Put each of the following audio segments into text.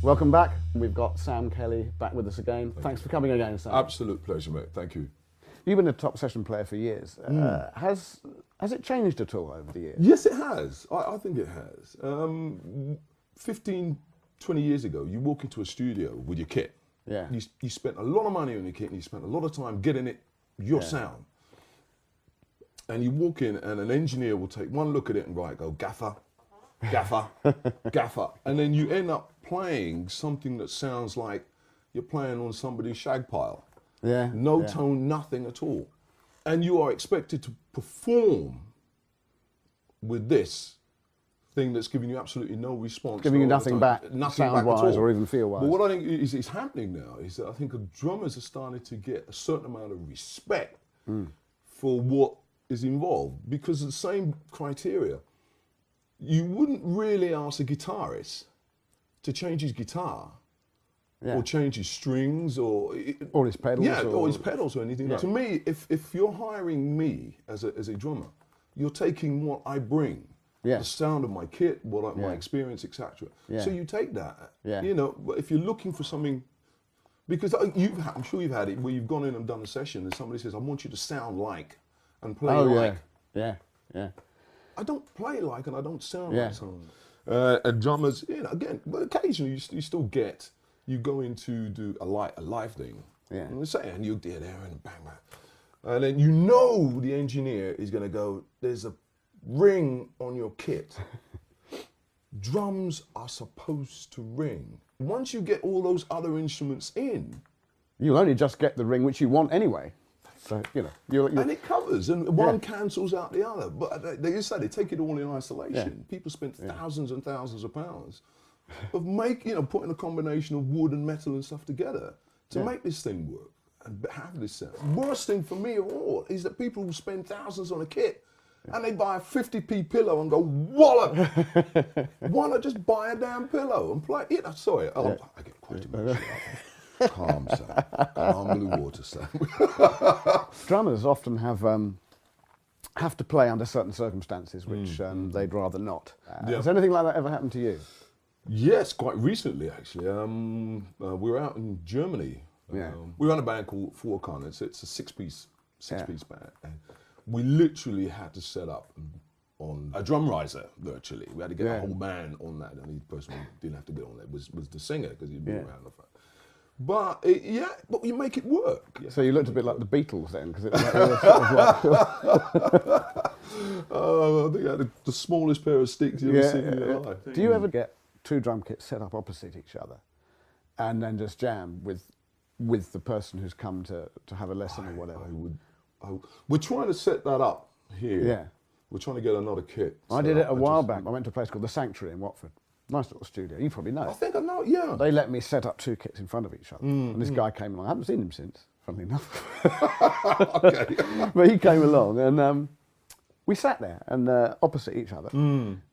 Welcome back. We've got Sam Kelly back with us again. Thanks for coming again, Sam. Absolute pleasure, mate. Thank you. You've been a top session player for years. Has it changed at all over the years? Yes, it has. I think it has. 15, 20 years ago, you walk into a studio with your kit. Yeah. You spent a lot of money on your kit and you spent a lot of time getting it your sound. And you walk in and an engineer will take one look at it and go, gaffer, gaffer, gaffer. And then you end up playing something that sounds like you're playing on somebody's shag pile. Yeah. No tone, nothing at all. And you are expected to perform with this thing that's giving you absolutely no response. Giving you nothing back, sound-wise or even feel-wise. But what I think is happening now is that I think drummers are starting to get a certain amount of respect for what is involved, because of the same criteria. You wouldn't really ask a guitarist to change his guitar or change his strings or his pedals. Yeah, or his pedals or anything. Yeah. To me, if you're hiring me as a drummer, you're taking what I bring. Yeah. The sound of my kit, my experience, etc. Yeah. So you take that. Yeah. You know, if you're looking for something, because I'm sure you've had it where you've gone in and done a session and somebody says, I want you to sound like and play like. Yeah, yeah. I don't play like and I don't sound like someone. And drummers, again, but occasionally you still get, you go in to do a live thing. Yeah. And you're there and bang, bang. And then you know the engineer is going to go, there's a ring on your kit. Drums are supposed to ring. Once you get all those other instruments in, you'll only just get the ring which you want anyway. So, you're and it covers, and one cancels out the other. But they just say they take it all in isolation. Yeah. People spend thousands and thousands of pounds of putting a combination of wood and metal and stuff together to make this thing work and have this sound. Worst thing for me of all is that people will spend thousands on a kit and they buy a 50p pillow and go, wallop! Why not just buy a damn pillow and play? Sorry, I get quite emotional. Calm, Sam. Calm blue water, Sam. Drummers often have to play under certain circumstances which they'd rather not. Has anything like that ever happened to you? Yes, quite recently actually. We were out in Germany. We run a band called Four-Con. It's a six-piece band. And we literally had to set up on a drum riser virtually. We had to get the whole band on that. The only person who didn't have to get on that was the singer, because he'd be around the front. But but you make it work. Yeah. So you looked a bit like the Beatles then, because it was sort of like I think I had the smallest pair of sticks you ever seen in your life. Do you ever get two drum kits set up opposite each other, and then just jam with the person who's come to have a lesson or whatever? We're trying to set that up here. Yeah. We're trying to get another kit. I did it a while back. I went to a place called the Sanctuary in Watford. Nice little studio. You probably know. I think I know, yeah. They let me set up two kits in front of each other. And this guy came along. I haven't seen him since, funnily enough. Okay. But he came along and we sat there and opposite each other.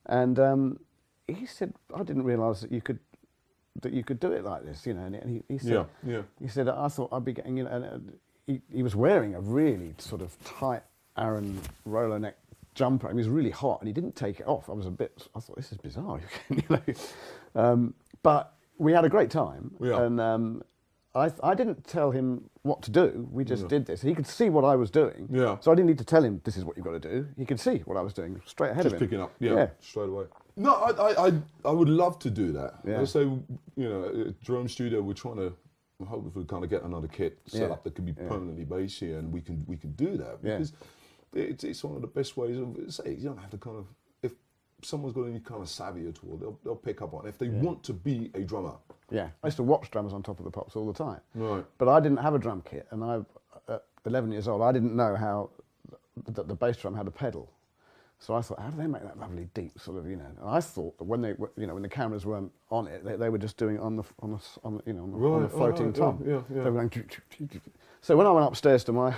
And he said, I didn't realise that you could do it like this, And he said, he said, I thought I'd be getting, and he was wearing a really sort of tight Aaron roller neck jumper. He was really hot and he didn't take it off. I thought, this is bizarre, but we had a great time. Yeah. And I didn't tell him what to do. We just did this. He could see what I was doing. Yeah. So I didn't need to tell him, this is what you've got to do. He could see what I was doing straight ahead of him. Just picking up, straight away. No, I would love to do that. Yeah. I say, at Jerome Studio, we're trying to hopefully kind of get another kit set up that can be permanently based here, and we can do that, because it's one of the best ways of, say, you don't have to kind of, if someone's got any kind of savvy at all, they'll pick up on it if they want to be a drummer. Yeah, I used to watch drummers on Top of the Pops all the time. Right. But I didn't have a drum kit, and at 11 years old, I didn't know how the bass drum had a pedal. So I thought, how do they make that lovely deep sort of, And I thought that when when the cameras weren't on it, they were just doing it on the floating tom. Yeah. They were going. So when I went upstairs to my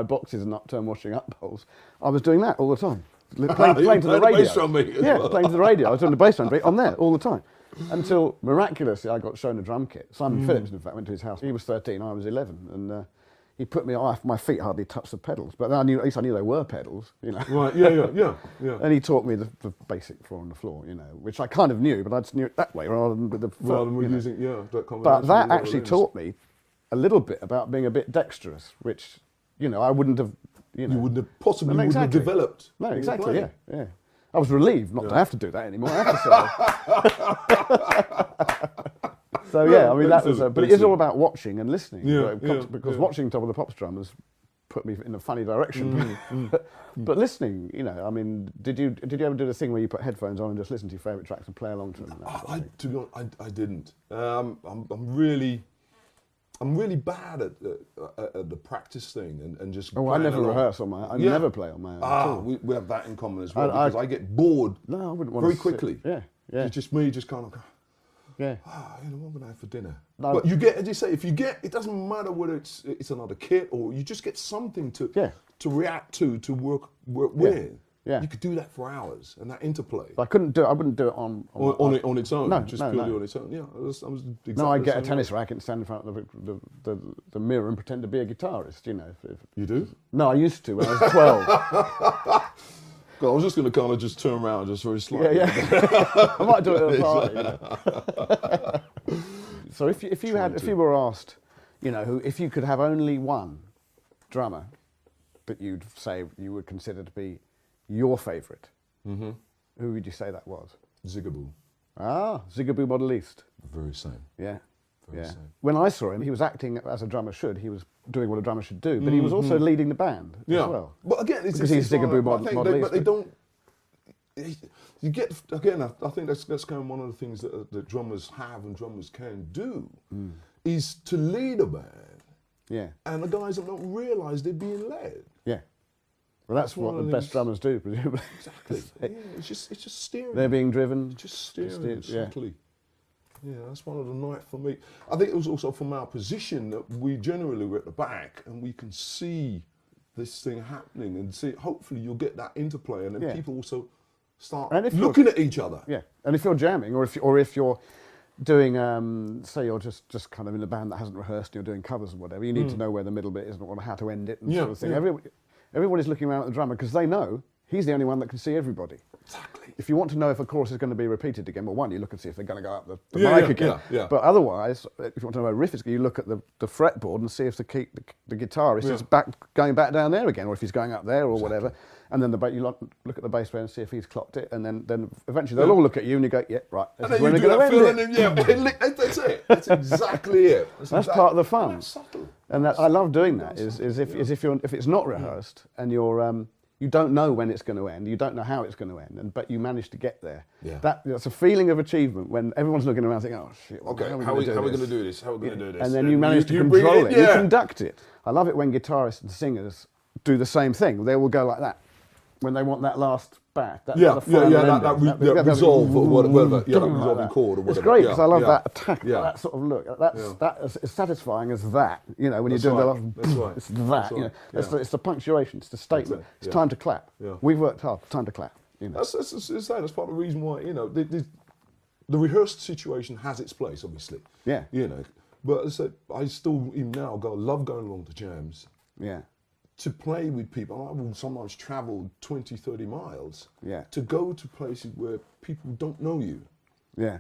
boxes and upturned washing up bowls, I was doing that all the time, playing to the radio. Bass drum playing to the radio. I was doing the bass drum on there all the time, until miraculously I got shown a drum kit. Simon Phillips, in fact, went to his house. He was 13, I was 11, and he put me off. My feet hardly touched the pedals, but then at least I knew they were pedals, you know. Right. Yeah. And he taught me the basic 4 on the floor, you know, which I kind of knew, but I just knew it that way rather than with the foot. Rather than you know. using that combination. But that actually taught me a little bit about being a bit dexterous, which, you know, I wouldn't have, you know. You wouldn't have possibly No, wouldn't have exactly. developed. No, when exactly, you're yeah. I was relieved not to have to do that anymore, I have to say. So yeah, I mean, that was, but it is all about watching and listening. Because watching Top of the Pops drummers put me in a funny direction. But listening, you know, I mean, did you ever do the thing where you put headphones on and just listen to your favourite tracks and play along to them? To be honest, I didn't. I'm really bad at the practice thing and just. Oh, I never rehearse on my own. I never play on my own. At all. We have that in common as well because I get bored. No, I wouldn't want very to quickly. Yeah. It's just me, just kind of. Yeah. You know, what would I have for dinner? No. But you get, as you say, it doesn't matter whether it's another kit or you just get something to react to work with. Yeah. You could do that for hours, and that interplay. But I wouldn't do it on its own. No, just no, purely no. on its own. Yeah, I was exactly no, I get a the same tennis way. racket and stand in front of the mirror and pretend to be a guitarist. You know. You do? No, I used to when I was 12. God, I was just going to kind of just turn around and just very slightly. Yeah. I might do it at a party. You know. So if you were asked, you know, if you could have only one drummer that you'd say you would consider to be your favourite, who would you say that was? Zigaboo. Ah, Zigaboo Modeliste. Very same. Yeah. Very same. When I saw him, he was acting as a drummer should. He was doing what a drummer should do, but he was also leading the band as well. But again, because he's Zigaboo Modeliste. But they don't. You get again. I think that's kind of one of the things that drummers have and drummers can do is to lead a band. Yeah. And the guys don't realise they're being led. Yeah. Well, that's what the best drummers do, presumably. Exactly. It's just steering. They're being driven. Just steering. Subtly. Yeah. Yeah, that's one of the night for me. I think it was also from our position that we generally were at the back and we can see this thing happening and see. Hopefully, you'll get that interplay, and then people also start looking at each other. Yeah, and if you're jamming, or if you're doing, say you're just kind of in a band that hasn't rehearsed, and you're doing covers and whatever, you need to know where the middle bit is and how to end it and sort of thing. Everybody's looking around at the drummer because they know he's the only one that can see everybody. Exactly. If you want to know if a chorus is going to be repeated again, well, one, you look and see if they're going to go up the mic again. Yeah. But otherwise, if you want to know where a riff is, you look at the fretboard and see if the guitarist is going back down there again, or if he's going up there or whatever. And then you look at the bass player and see if he's clocked it, and then eventually they'll all look at you and you go, yeah, right. And then you do that feeling, and that's it. That's exactly it. That's part of the fun. That's subtle. And I love doing that. Is if it's not rehearsed and you don't know when it's going to end, you don't know how it's going to end, but you manage to get there. Yeah. That's a feeling of achievement when everyone's looking around thinking, oh shit, okay, how are we going to do this? How are we going to do this? And then you manage to control it. You conduct it. I love it when guitarists and singers do the same thing. They will go like that when they want that last back. That resolve or whatever. Yeah, that resolving chord or whatever. It's great because I love that attack, that sort of look. That's as satisfying as that. You know, when you're doing the last. That's right. It's that. You know, it's the punctuation. It's the statement. It's time to clap. Yeah. We've worked hard. Time to clap. You know. That's part of the reason why the rehearsed situation has its place, obviously. Yeah. You know, but as I said, I still even now love going along to jams. Yeah. To play with people. I will sometimes travel 20, 30 miles to go to places where people don't know you. Yeah.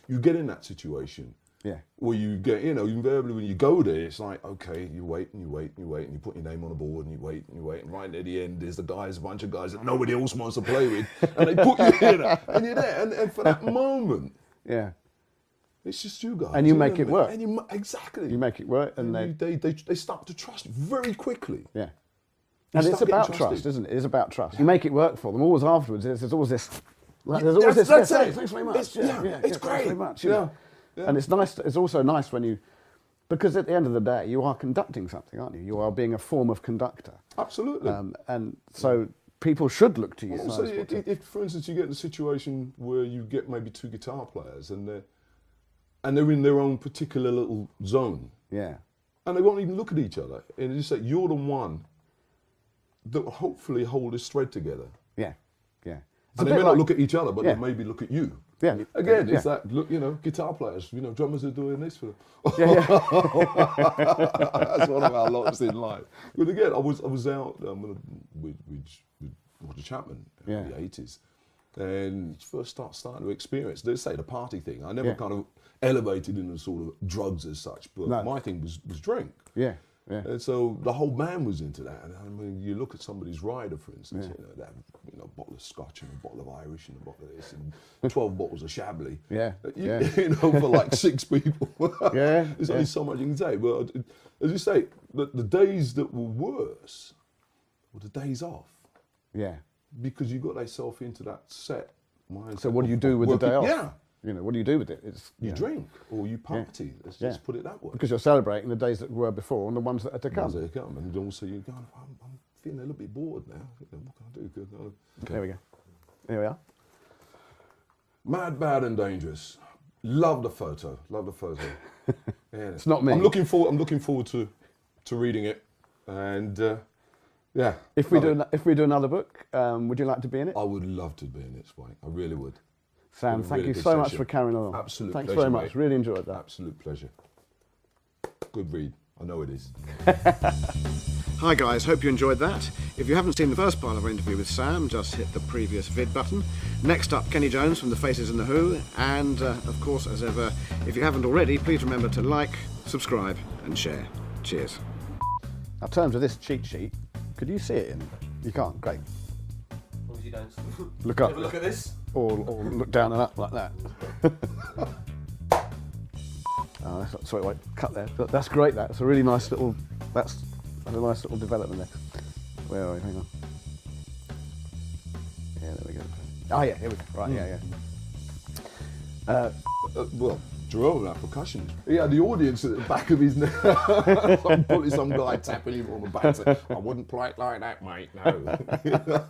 You get in that situation. Yeah. Where you get, invariably when you go there, it's like, okay, you wait and you wait and you wait and you put your name on a board and you wait and you wait. And right at the end, there's a bunch of guys that nobody else wants to play with. And they put you in and you're there. And for that moment, it's just you guys. And you make it work. And exactly. You make it work, and they start to trust you very quickly. Yeah. And it's about trust, isn't it? It's about trust. You make it work for them. Always afterwards, there's always this. There's always this. That's it. Thanks very much. It's great. Thanks very much. And it's nice. It's also nice when you, because at the end of the day, you are conducting something, aren't you? You are being a form of conductor. Absolutely. And so people should look to you. Also, if, for instance, you get in a situation where you get maybe two guitar players and they're in their own particular little zone. Yeah. And they won't even look at each other. And you say, you're the one that will hopefully hold this thread together. Yeah, yeah. And they may not look at each other, but they maybe look at you. Yeah. Again, it's that, look, you know, guitar players, you know, drummers are doing this for them. Yeah. That's one of our lots in life. But again, I was out with Roger Chapman in the 80s. And first starting to experience, they say the party thing. I never kind of elevated into sort of drugs as such, but my thing was drink. Yeah. Yeah. And so the whole band was into that. And I mean, you look at somebody's rider, for instance, you know, they have, you know, a bottle of Scotch and a bottle of Irish and a bottle of this and 12 bottles of Chablis. Yeah. You know, for like 6 people. There's only so much you can say. But as you say, the days that were worse were the days off. Yeah. Because you got yourself into that set mindset. So what do you do with the day off? Yeah. You know, what do you do with it? It's you drink or you party. Let's just put it that way. Because you're celebrating the days that were before and the ones that are to come. The ones that are to come. And also you're going, I'm feeling a little bit bored now. What can I do? Okay. There we go. Here we are. Mad, Bad and Dangerous. Love the photo. Love the photo. It's not me. I'm looking forward to reading it. And yeah. If we do another book, would you like to be in it? I would love to be in it, Spike. I really would. Sam, thank you so much for carrying on. Absolute Thanks pleasure, very much. mate. Really enjoyed that. Absolute pleasure. Good read. I know it is. Hi guys, hope you enjoyed that. If you haven't seen the first part of our interview with Sam, just hit the previous vid button. Next up, Kenny Jones from The Faces and the Who. And of course, as ever, if you haven't already, please remember to like, subscribe and share. Cheers. Now, in terms of this cheat sheet, could you see it in? You can't, great. As long as you don't look up. have a look at this. Or look down and up like that. Oh, sorry, wait, cut there. That's great. That's a really nice little. That's a nice little development there. Where are we? Hang on. Yeah, there we go. Oh yeah, here we go. Right, yeah. Well, Jerome, that percussionist. He had the audience at the back of his neck. Some guy tapping him on the back saying, I wouldn't play it like that, mate, no.